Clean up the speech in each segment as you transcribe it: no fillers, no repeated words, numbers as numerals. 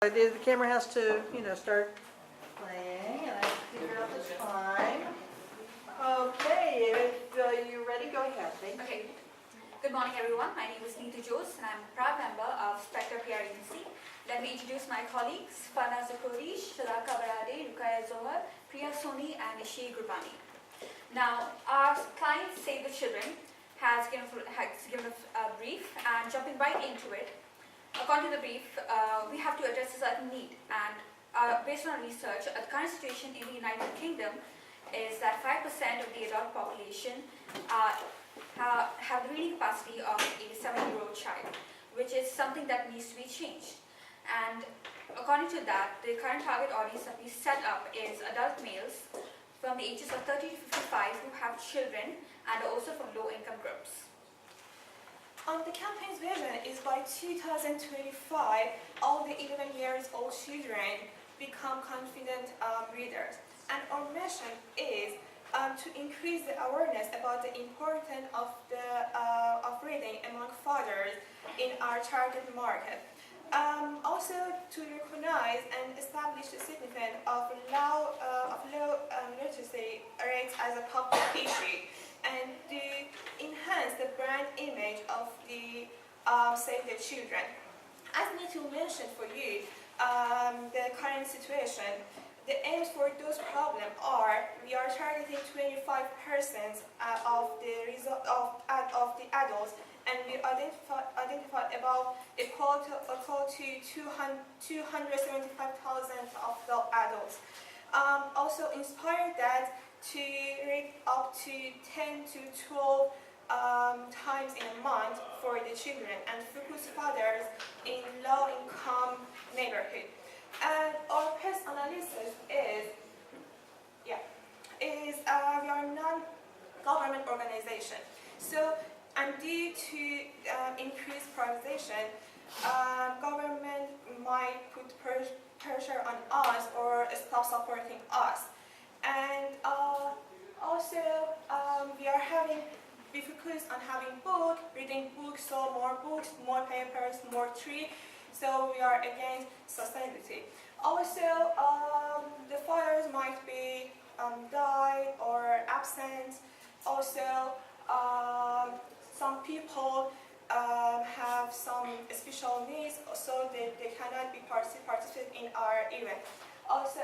The camera has to, start playing, and I figure out the time. Okay, if you're ready, go ahead. Thank you. Okay. Good morning, everyone. My name is Neeta Jose, and I'm a proud member of Spectre PR Agency. Let me introduce my colleagues, Fana Zakorish, Shalaka Barade, Rukaya Zohar, Priya Soni, and Ishi Gurbani. Now, our client, Save the Children, has given a brief, and jumping right into it, according to the brief, we have to address a certain need, and based on research, the current situation in the United Kingdom is that 5% of the adult population have the reading capacity of a 7-year-old child, which is something that needs to be changed. And according to that, the current target audience that we set up is adult males from the ages of 30 to 55 who have children and also from low-income groups. The campaign's vision is by 2025, all the 11 years old children become confident readers. And our mission is to increase the awareness about the importance of reading among fathers in our target market. Also to recognize and establish the significance of low literacy rates as a public issue, and to enhance the brand image of the Save the Children. As Nitu mentioned for you, the current situation, the aims for those problems are: we are targeting 25% of the adults, and we identified about equal to 275,000 of the adults. Also inspired that to read up to 10 to 12 times in a month for the children, and focus fathers in low-income neighborhood. And our press analysis is we are a non-government organization. So, and due to increased privatization, government might put pressure on us or stop supporting us. And also, we focus on having reading books, so more books, more papers, more trees. So we are against sustainability. Also, the fathers might be died or absent. Also, some people have some special needs, so they cannot be participate in our event. Also,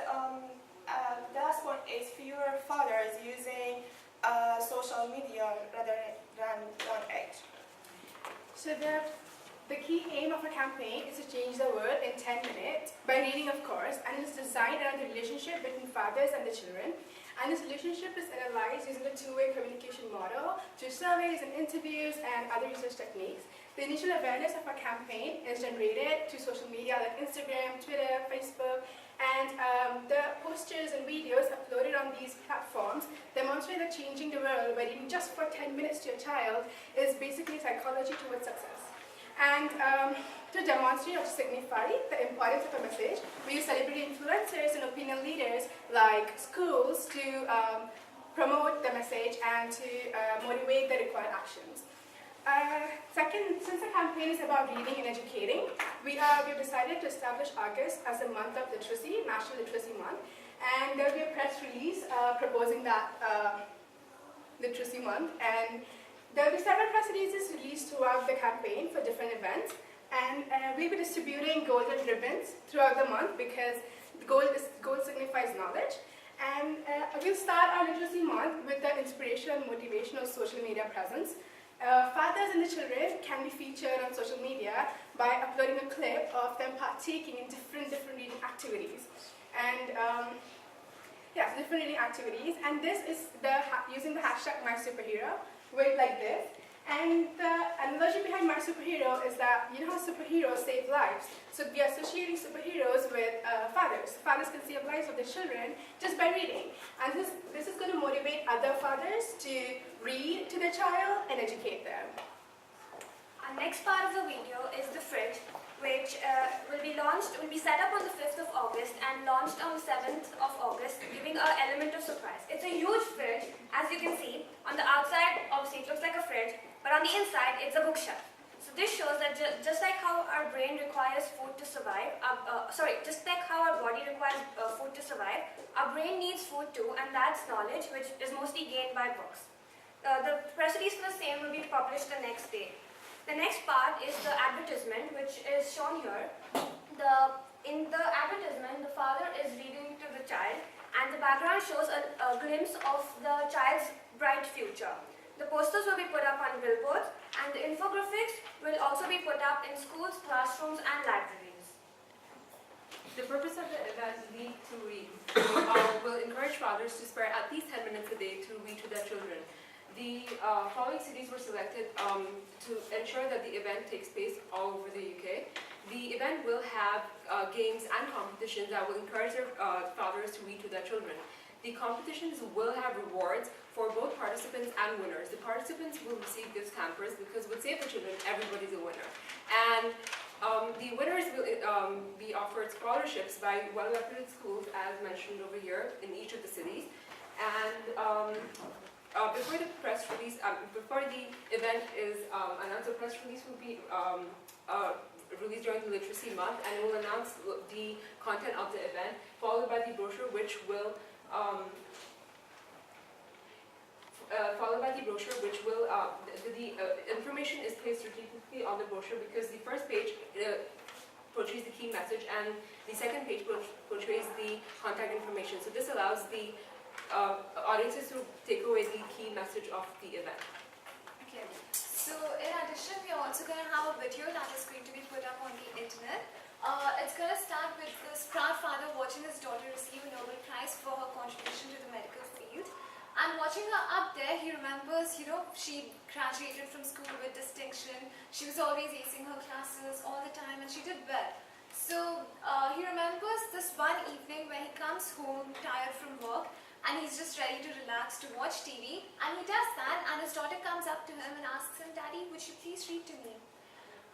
the last one is fewer fathers using social media rather than age. So the key aim of our campaign is to change the world in 10 minutes, by reading of course, and it's designed around the relationship between fathers and the children. And this relationship is analyzed using a two-way communication model through surveys and interviews and other research techniques. The initial awareness of our campaign is generated through social media like Instagram, Twitter, Facebook, and the posters and videos uploaded on these platforms demonstrate that changing the world by reading just for 10 minutes to a child is basically psychology towards success. And to demonstrate or to signify the importance of a message, we use celebrity influencers and opinion leaders like schools to promote the message and to motivate the required actions. Second, since the campaign is about reading and educating, we've decided to establish August as a month of literacy, National Literacy Month, and there'll be a press release proposing that Literacy Month, and there will be several press releases released throughout the campaign for different events, and we'll be distributing golden ribbons throughout the month because gold signifies knowledge. And we'll start our Literacy Month with the inspirational and motivational social media presence. Fathers and the children can be featured on social media by uploading a clip of them partaking in different reading activities. And different reading activities. And this is using the hashtag #MySuperhero. Wait like this. And the analogy behind My Superhero is that you know how superheroes save lives. So we are associating superheroes with fathers. Fathers can save lives of their children just by reading. And this is going to motivate other fathers to read to their child and educate them. Our next part of the video is the fridge, which will be set up on the 5th of August and launched on the 7th of August, giving an element of surprise. It's a huge fridge, as you can see. On the outside, obviously it looks like a fridge, but on the inside, it's a bookshelf. So This shows that just like how our brain requires food to survive, just like how our body requires food to survive, our brain needs food too, and that's knowledge which is mostly gained by books. The press release for the same will be published the next day. The next part is the advertisement, which is shown here. In the advertisement, the father is reading to the child, and the background shows a glimpse of the child's bright future. The posters will be put up on billboards, and the infographics will also be put up in schools, classrooms, and libraries. The purpose of the event, Read to Read, will encourage fathers to spare at least 10 minutes a day to read to their children. The following cities were selected to ensure that the event takes place all over the UK. The event will have games and competitions that will encourage their fathers to read to their children. The competitions will have rewards for both participants and winners. The participants will receive gift hampers because with Save the Children, everybody's a winner. And the winners will be offered scholarships by well-reputed schools, as mentioned over here, in each of the cities. And before the press release, before the event is announced, the press release will be released during the Literacy Month, and it will announce the content of the event, followed by the brochure, which will the information is placed strategically on the brochure because the first page portrays the key message and the second page portrays the contact information. So this allows the audiences to take away the key message of the event. Okay, so in addition, we are also going to have a video that is going to be put up on the internet. It's going to start with this proud father watching his daughter receive a Nobel Prize for her contribution to the medical field. And watching her up there, he remembers, she graduated from school with distinction. She was always acing her classes all the time and she did well. So he remembers this one evening when he comes home tired from work and he's just ready to relax to watch TV, and he does that, and his daughter comes up to him and asks him, "Daddy, would you please read to me?"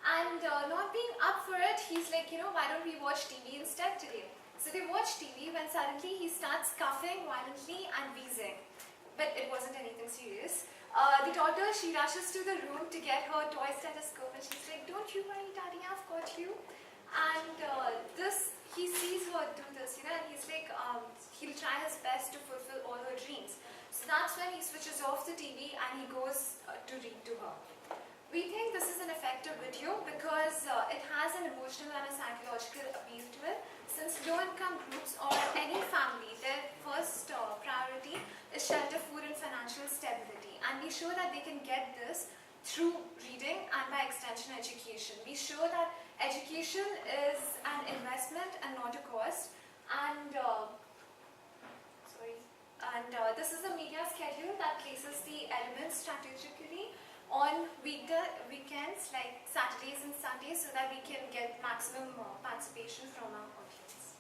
And not being up for it, he's like, why don't we watch TV instead today? So they watch TV when suddenly he starts coughing violently and wheezing. But it wasn't anything serious. The daughter, she rushes to the room to get her toy stethoscope and she's like, "Don't you worry, Daddy, I've got you." And he sees her do this, and he's like, he'll try his best to fulfill all her dreams. So that's when he switches off the TV and he goes to read to her. We think this is an effective video because it has an emotional and a psychological appeal to it. Since low-income groups or any family, their first priority is shelter, food and financial stability. And we show that they can get this through reading and by extension education. We show that education is an investment and not a cost. And this is a media schedule that places the elements strategically on weekends like Saturdays and Sundays so that we can get maximum participation from our audience.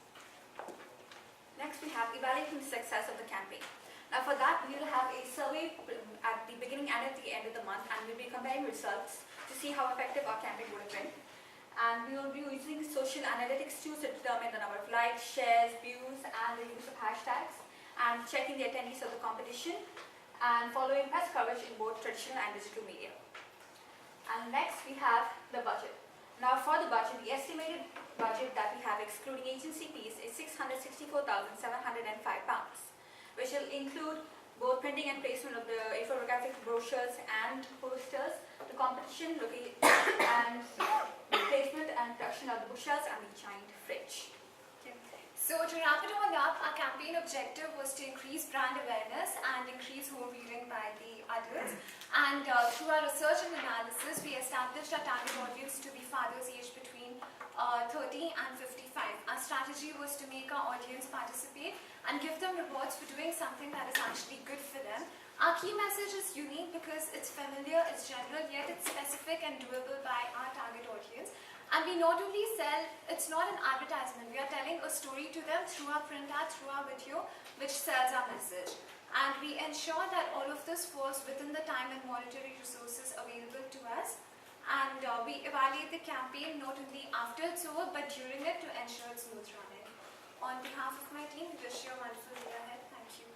Next, we have evaluating the success of the campaign. Now for that, we will have a survey at the beginning and at the end of the month, and we'll be comparing results to see how effective our campaign would have been. And we will be using social analytics tools to determine the number of likes, shares, views, and the use of hashtags, and checking the attendees of the competition, and following press coverage in both traditional and digital media. And next we have the budget. Now for the budget, the estimated budget that we have excluding agency fees is £664,705, which will include both printing and placement of the infographic brochures and posters, the competition, and placement and production of the bookshelves and the giant fridge. So to wrap it all up, our campaign objective was to increase brand awareness and increase home reading by the adults. And through our research and analysis, we established our target audience to be fathers aged between 30 and 55. Our strategy was to make our audience participate and give them rewards for doing something that is actually good for them. Our key message is unique because it's familiar, it's general, yet it's specific and doable by our target audience. And we not only sell, it's not an advertisement, we are telling a story to them through our print ad, through our video, which sells our message. And we ensure that all of this falls within the time and monetary resources available to us. And we evaluate the campaign not only after it's over, but during it to ensure it's smooth running. On behalf of my team, we wish you a wonderful day ahead. Thank you.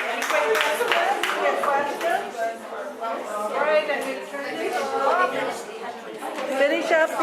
Any questions? Chelsea.